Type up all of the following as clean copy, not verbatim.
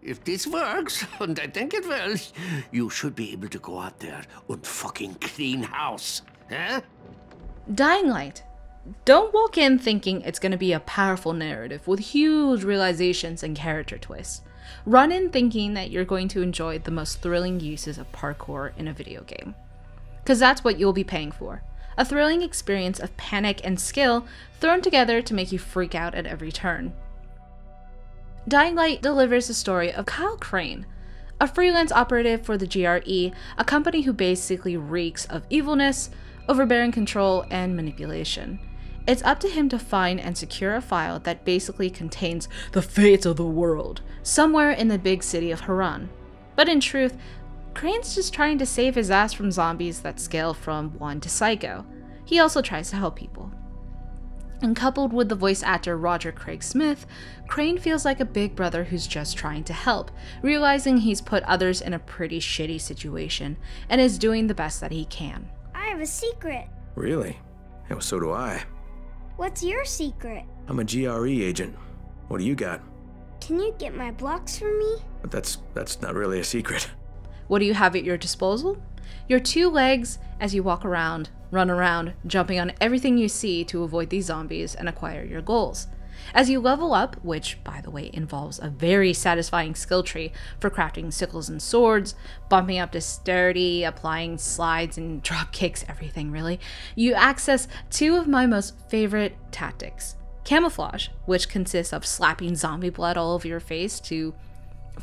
if this works, and I think it will, you should be able to go out there and fucking clean house, huh? Dying Light. Don't walk in thinking it's going to be a powerful narrative with huge realizations and character twists. Run in thinking that you're going to enjoy the most thrilling uses of parkour in a video game. Because that's what you'll be paying for. A thrilling experience of panic and skill thrown together to make you freak out at every turn. Dying Light delivers the story of Kyle Crane, a freelance operative for the GRE, a company who basically reeks of evilness, overbearing control, and manipulation. It's up to him to find and secure a file that basically contains the fate of the world, somewhere in the big city of Haran. But in truth, Crane's just trying to save his ass from zombies that scale from 1 to psycho. He also tries to help people. And coupled with the voice actor Roger Craig Smith, Crane feels like a big brother who's just trying to help, realizing he's put others in a pretty shitty situation, and is doing the best that he can. I have a secret. Really? Yeah, well, so do I. What's your secret? I'm a GRE agent. What do you got? Can you get my blocks for me? But that's not really a secret. What do you have at your disposal? Your 2 legs as you walk around, run around, jumping on everything you see to avoid these zombies and acquire your goals. As you level up, which by the way involves a very satisfying skill tree for crafting sickles and swords, bumping up dexterity, applying slides and drop kicks, everything really, you access 2 of my most favorite tactics. Camouflage, which consists of slapping zombie blood all over your face to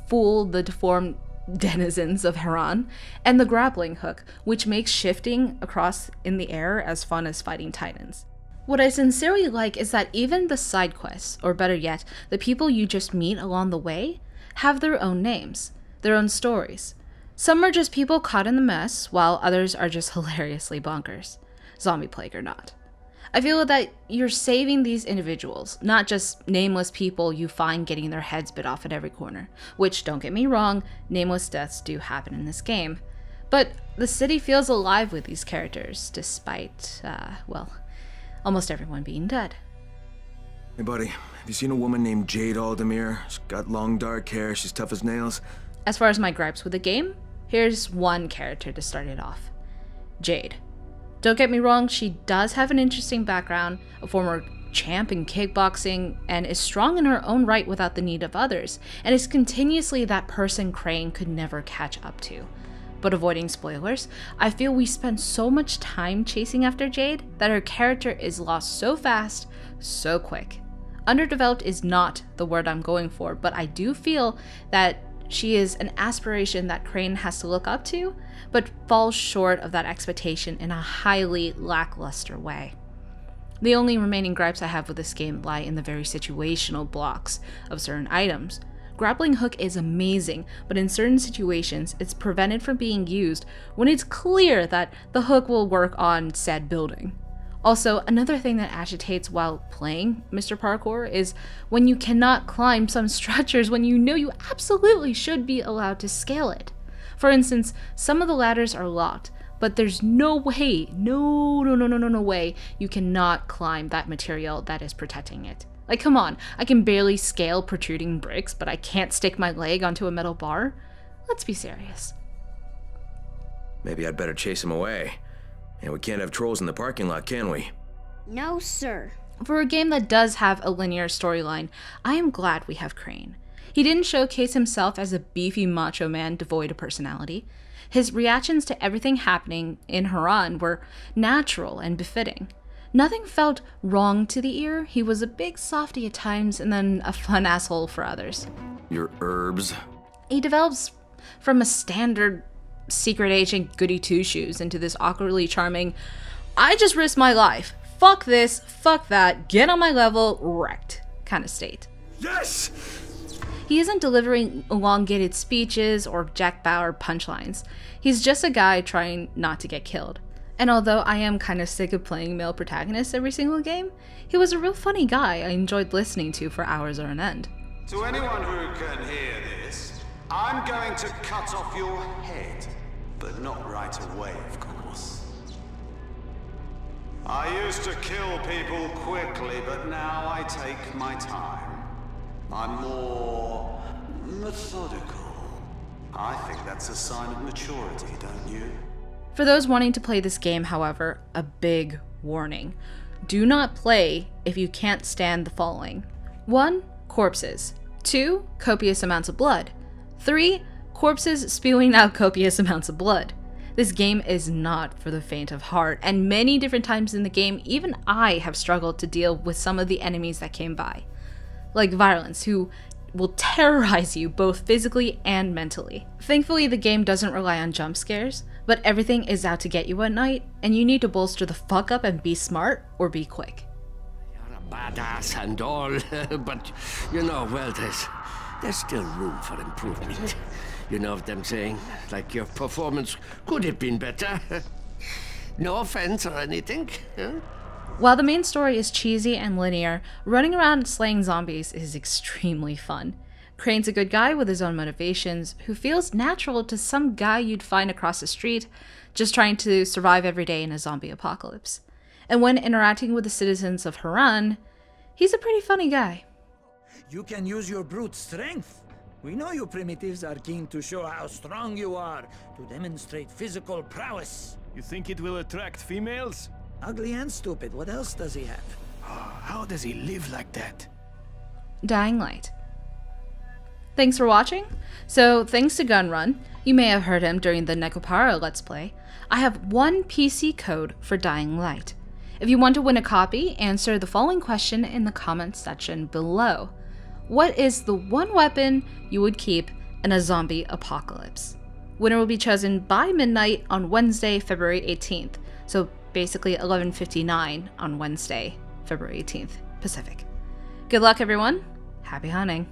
fool the deformed denizens of Haran, and the grappling hook, which makes shifting across in the air as fun as fighting titans. What I sincerely like is that even the side quests, or better yet, the people you just meet along the way, have their own names, their own stories. Some are just people caught in the mess, while others are just hilariously bonkers, zombie plague or not. I feel that you're saving these individuals, not just nameless people you find getting their heads bit off at every corner, which, don't get me wrong, nameless deaths do happen in this game. But the city feels alive with these characters, despite, well, almost everyone being dead. Hey buddy, have you seen a woman named Jade Aldemir? She's got long dark hair, she's tough as nails. As far as my gripes with the game, here's one character to start it off. Jade. Don't get me wrong, she does have an interesting background, a former champ in kickboxing, and is strong in her own right without the need of others, and is continuously that person Crane could never catch up to. But avoiding spoilers, I feel we spent so much time chasing after Jade that her character is lost so fast, so quick. Underdeveloped is not the word I'm going for, but I do feel that she is an aspiration that Crane has to look up to, but falls short of that expectation in a highly lackluster way. The only remaining gripes I have with this game lie in the very situational blocks of certain items. Grappling hook is amazing, but in certain situations, it's prevented from being used when it's clear that the hook will work on said building. Also, another thing that agitates while playing Mr. Parkour is when you cannot climb some structures when you know you absolutely should be allowed to scale it. For instance, some of the ladders are locked, but there's no way, no way you cannot climb that material that is protecting it. Like, come on, I can barely scale protruding bricks, but I can't stick my leg onto a metal bar? Let's be serious. Maybe I'd better chase him away. And we can't have trolls in the parking lot, can we? No, sir. For a game that does have a linear storyline, I am glad we have Crane. He didn't showcase himself as a beefy macho man devoid of personality. His reactions to everything happening in Haran were natural and befitting. Nothing felt wrong to the ear. He was a big softy at times and then a fun asshole for others. Your herbs. He develops from a standard secret agent goody two-shoes into this awkwardly charming, I just risked my life, fuck this, fuck that, get on my level, wrecked kind of state. Yes! He isn't delivering elongated speeches or Jack Bauer punchlines. He's just a guy trying not to get killed. And although I am kind of sick of playing male protagonists every single game, he was a real funny guy I enjoyed listening to for hours on end. To anyone who can hear this, I'm going to cut off your head, but not right away, of course. I used to kill people quickly, but now I take my time. I'm more Methodical. I think that's a sign of maturity, don't you? For those wanting to play this game, however, a big warning. Do not play if you can't stand the following. 1. Corpses. 2. Copious amounts of blood. 3. Corpses spewing out copious amounts of blood. This game is not for the faint of heart, and many different times in the game, even I have struggled to deal with some of the enemies that came by. Like Violence, who will terrorize you both physically and mentally. Thankfully, the game doesn't rely on jump scares, but everything is out to get you at night, and you need to bolster the fuck up and be smart or be quick. You're a badass and all, but, you know, well, there's still room for improvement. You know what I'm saying? Like your performance could have been better. No offense or anything. Huh? While the main story is cheesy and linear, running around slaying zombies is extremely fun. Crane's a good guy with his own motivations, who feels natural to some guy you'd find across the street, just trying to survive every day in a zombie apocalypse. And when interacting with the citizens of Haran, he's a pretty funny guy. You can use your brute strength. We know you primitives are keen to show how strong you are, to demonstrate physical prowess. You think it will attract females? Ugly and stupid, what else does he have? How does he live like that? Dying Light. Thanks for watching. So, thanks to Gunrun, you may have heard him during the Nekopara Let's Play, I have one PC code for Dying Light. If you want to win a copy, answer the following question in the comments section below. What is the one weapon you would keep in a zombie apocalypse? Winner will be chosen by midnight on Wednesday, February 18th. So basically 11:59 on Wednesday, February 18th, Pacific. Good luck, everyone. Happy hunting.